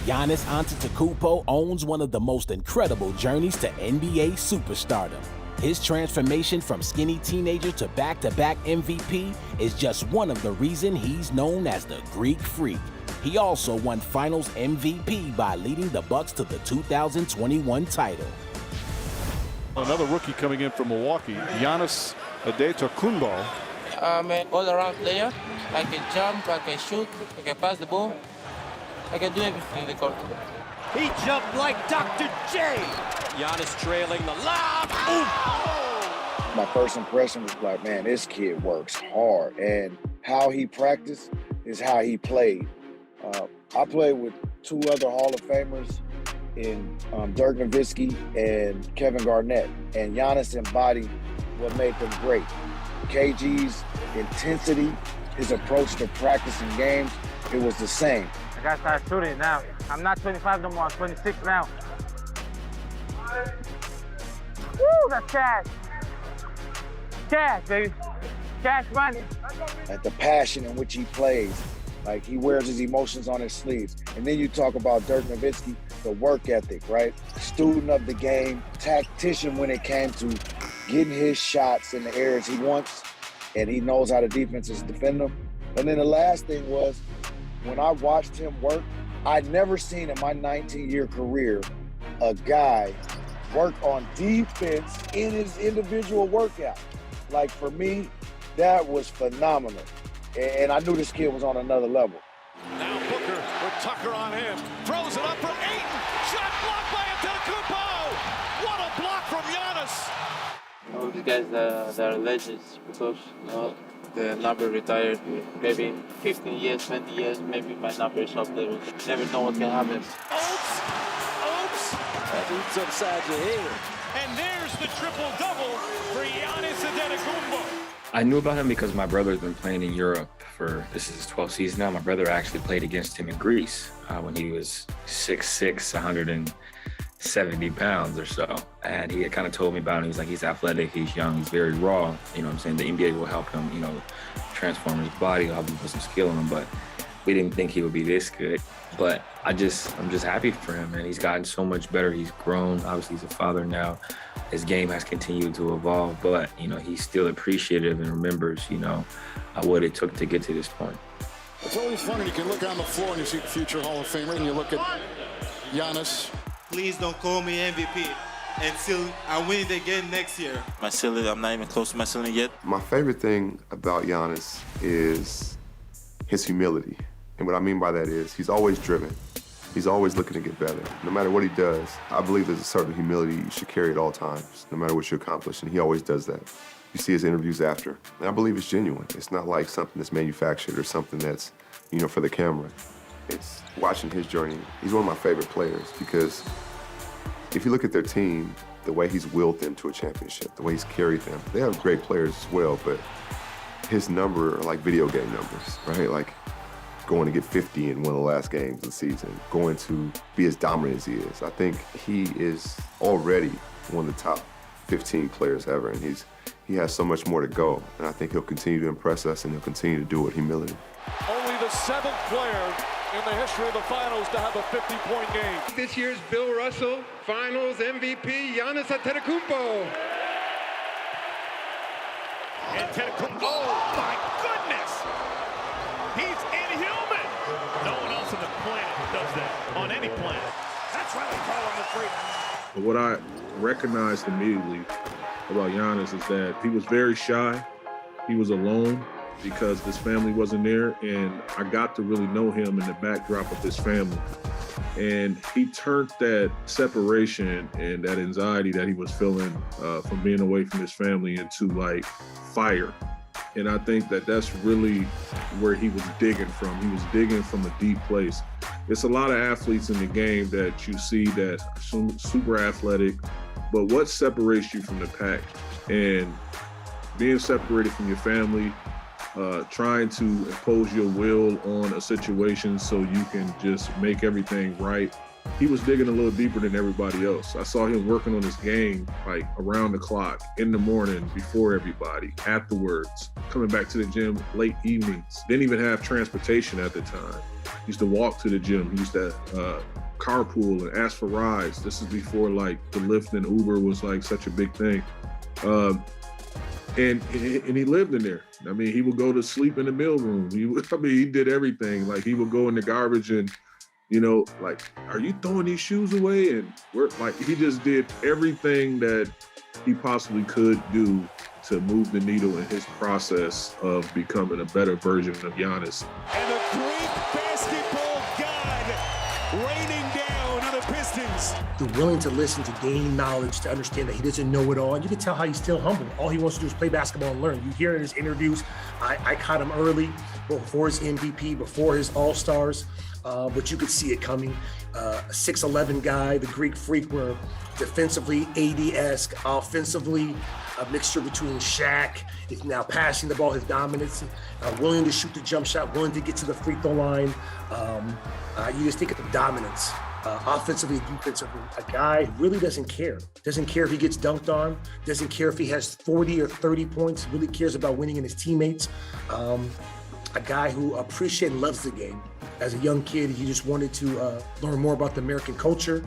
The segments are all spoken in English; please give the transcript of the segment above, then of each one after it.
Giannis Antetokounmpo owns one of the most incredible journeys to NBA superstardom. His transformation from skinny teenager to back-to-back MVP is just one of the reasons he's known as the Greek Freak. He also won Finals MVP by leading the Bucks to the 2021 title. Another rookie coming in from Milwaukee, GIANNIS ATETOKOUNMPO. I'm an all-around player. I can jump, I can shoot, I can pass the ball. I can do everything in the court. He jumped like Dr. J. Giannis trailing the lob. Oh! My first impression was like, man, this kid works hard. And how he practiced is how he played. I played with two other Hall of Famers in Dirk Nowitzki and Kevin Garnett. And Giannis embodied what made them great. KG's intensity, his approach to practicing games, it was the same. I gotta start shooting now. I'm not 25 no more, I'm 26 now. Woo, that's cash. Cash, baby. Cash money. At the passion in which he plays, like he wears his emotions on his sleeves. And then you talk about Dirk Nowitzki, the work ethic, right? Student of the game, tactician when it came to getting his shots in the areas he wants, and he knows how the defenses defend them. And then the last thing was, when I watched him work, I'd never seen in my 19-year career a guy work on defense in his individual workout. Like for me, that was phenomenal. And I knew this kid was on another level. Now Booker with Tucker on him. Throws it up for Ayton. Shot blocked by Antetokounmpo. What a block from Giannis. All these guys they're legends because the number retired. Maybe in 15 years, 20 years, maybe my number is up there. You never know what can happen. Oops. That oops upside your head. And there's the triple-double for Giannis Antetokounmpo. I knew about him because my brother's been playing in Europe this is his 12th season now. My brother actually played against him in Greece when he was 6'6", 170 pounds or so. And he had kind of told me about him. He was like, he's athletic, he's young, he's very raw. You know what I'm saying? The NBA will help him, transform his body, help him put some skill in him. But we didn't think he would be this good. But I'm just happy for him, man. He's gotten so much better. He's grown. Obviously, he's a father now. His game has continued to evolve, but, he's still appreciative and remembers, what it took to get to this point. It's always funny. You can look on the floor and you see the future Hall of Famer, and you look at Giannis. Please don't call me MVP until I win it again next year. My ceiling, I'm not even close to my ceiling yet. My favorite thing about Giannis is his humility. And what I mean by that is he's always driven. He's always looking to get better. No matter what he does, I believe there's a certain humility you should carry at all times, no matter what you accomplish, and he always does that. You see his interviews after, and I believe it's genuine. It's not like something that's manufactured or something that's, for the camera. It's watching his journey. He's one of my favorite players because if you look at their team, the way he's willed them to a championship, the way he's carried them, they have great players as well, but his number are like video game numbers, right? Like, going to get 50 in one of the last games of the season, going to be as dominant as he is. I think he is already one of the top 15 players ever, and he has so much more to go, and I think he'll continue to impress us, and he'll continue to do it with humility. Only the 7th player in the history of the finals to have a 50-point game. This year's Bill Russell Finals MVP, Giannis Antetokounmpo. Antetokounmpo, oh my goodness! He's inhuman! No one else on the planet does that, on any planet. That's why we call him the freak. What I recognized immediately about Giannis is that he was very shy. He was alone because his family wasn't there, and I got to really know him in the backdrop of his family. And he turned that separation and that anxiety that he was feeling from being away from his family into like fire. And I think that that's really where he was digging from. He was digging from a deep place. It's a lot of athletes in the game that you see that super athletic, but what separates you from the pack? And being separated from your family, trying to impose your will on a situation so you can just make everything right he was digging a little deeper than everybody else. I saw him working on his game like around the clock, in the morning, before everybody, afterwards, coming back to the gym late evenings. Didn't even have transportation at the time. He used to walk to the gym. He used to carpool and ask for rides. This is before like the Lyft and Uber was like such a big thing. And he lived in there. I mean, he would go to sleep in the meal room. He did everything. Like he would go in the garbage and, you know, like, are you throwing these shoes away? And he just did everything that he possibly could do to move the needle in his process of becoming a better version of Giannis. And the Greek basketball god raining down on the Pistons. They're willing to listen, to gain knowledge, to understand that he doesn't know it all. And you can tell how he's still humble. All he wants to do is play basketball and learn. You hear in his interviews, I caught him early, before his MVP, before his All-Stars. But you could see it coming. A 6'11" guy, the Greek freak, were defensively AD-esque, offensively a mixture between Shaq, is now passing the ball, his dominance, willing to shoot the jump shot, willing to get to the free throw line. You just think of the dominance, offensively, defensively. A guy who really doesn't care. Doesn't care if he gets dunked on, doesn't care if he has 40 or 30 points, really cares about winning in his teammates. A guy who appreciates and loves the game. As a young kid, he just wanted to learn more about the American culture,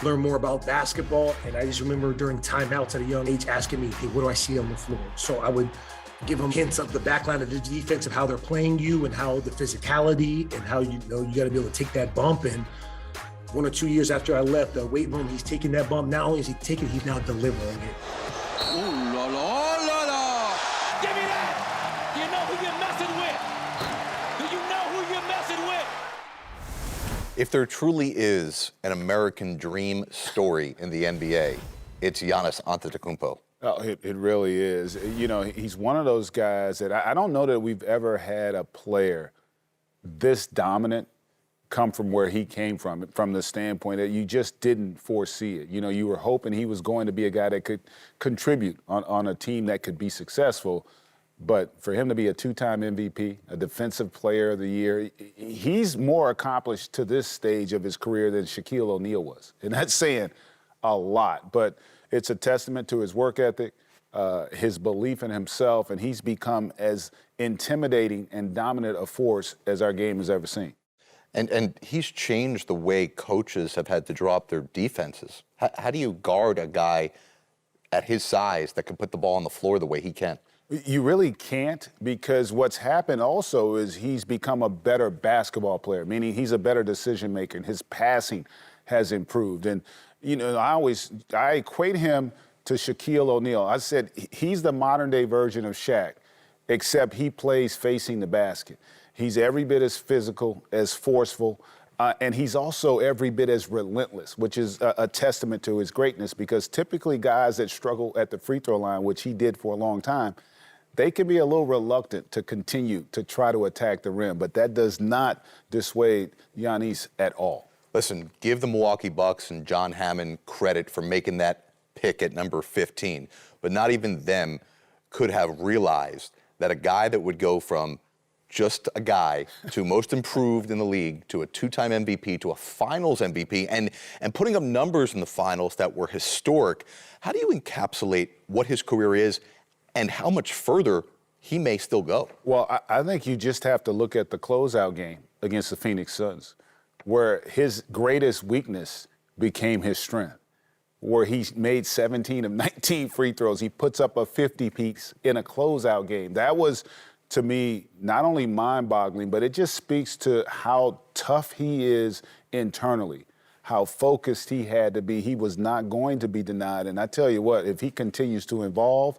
learn more about basketball. And I just remember during timeouts at a young age asking me, hey, what do I see on the floor? So I would give him hints of the backline of the defense, of how they're playing you and how the physicality and how, you know, you got to be able to take that bump. And 1 or 2 years after I left the weight room, he's taking that bump. Not only is he taking it, he's now delivering it. Ooh, la, la, la, la. Give me that. Do you know who you're messing with? Do you know who you're messing with? If there truly is an American dream story in the NBA, it's Giannis Antetokounmpo. Oh, it really is. You know, he's one of those guys that I don't know that we've ever had a player this dominant come from where he came from the standpoint that you just didn't foresee it. You know, you were hoping he was going to be a guy that could contribute on a team that could be successful. But for him to be a two-time MVP, a Defensive Player of the Year, he's more accomplished to this stage of his career than Shaquille O'Neal was. And that's saying a lot. But it's a testament to his work ethic, his belief in himself, and he's become as intimidating and dominant a force as our game has ever seen. And he's changed the way coaches have had to draw up their defenses. How do you guard a guy at his size that can put the ball on the floor the way he can? You really can't, because what's happened also is he's become a better basketball player, meaning he's a better decision maker, and his passing has improved. And, you know, I equate him to Shaquille O'Neal. I said he's the modern day version of Shaq, except he plays facing the basket. He's every bit as physical, as forceful, and he's also every bit as relentless, which is a testament to his greatness, because typically guys that struggle at the free throw line, which he did for a long time, they can be a little reluctant to continue to try to attack the rim, but that does not dissuade Giannis at all. Listen, give the Milwaukee Bucks and John Hammond credit for making that pick at number 15, but not even them could have realized that a guy that would go from just a guy to most improved in the league, to a two-time MVP, to a finals MVP, and putting up numbers in the finals that were historic. How do you encapsulate what his career is and how much further he may still go? Well, I think you just have to look at the closeout game against the Phoenix Suns, where his greatest weakness became his strength, where he made 17 of 19 free throws. He puts up a 50-piece in a closeout game. That was, to me, not only mind-boggling, but it just speaks to how tough he is internally, how focused he had to be. He was not going to be denied. And I tell you what, if he continues to evolve,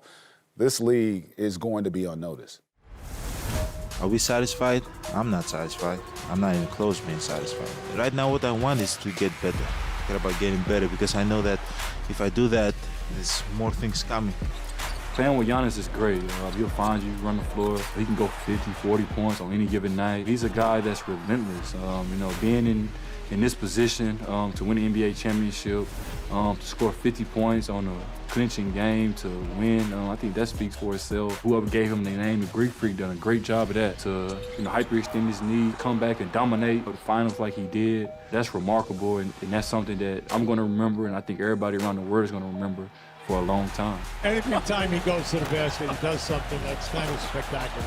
this league is going to be on notice. Are we satisfied? I'm not satisfied. I'm not even close to being satisfied. Right now, what I want is to get better. I care about getting better, because I know that if I do that, there's more things coming. Playing with Giannis is great. He'll find you, run the floor. He can go 50, 40 points on any given night. He's a guy that's relentless. You know, being in in this position to win the NBA championship, to score 50 points on a clinching game to win. I think that speaks for itself. Whoever gave him the name, the Greek Freak, done a great job of that. To hyperextend his knee, come back and dominate the finals like he did. That's remarkable, and that's something that I'm going to remember, and I think everybody around the world is going to remember for a long time. Every time he goes to the basket, he does something that's kind of spectacular.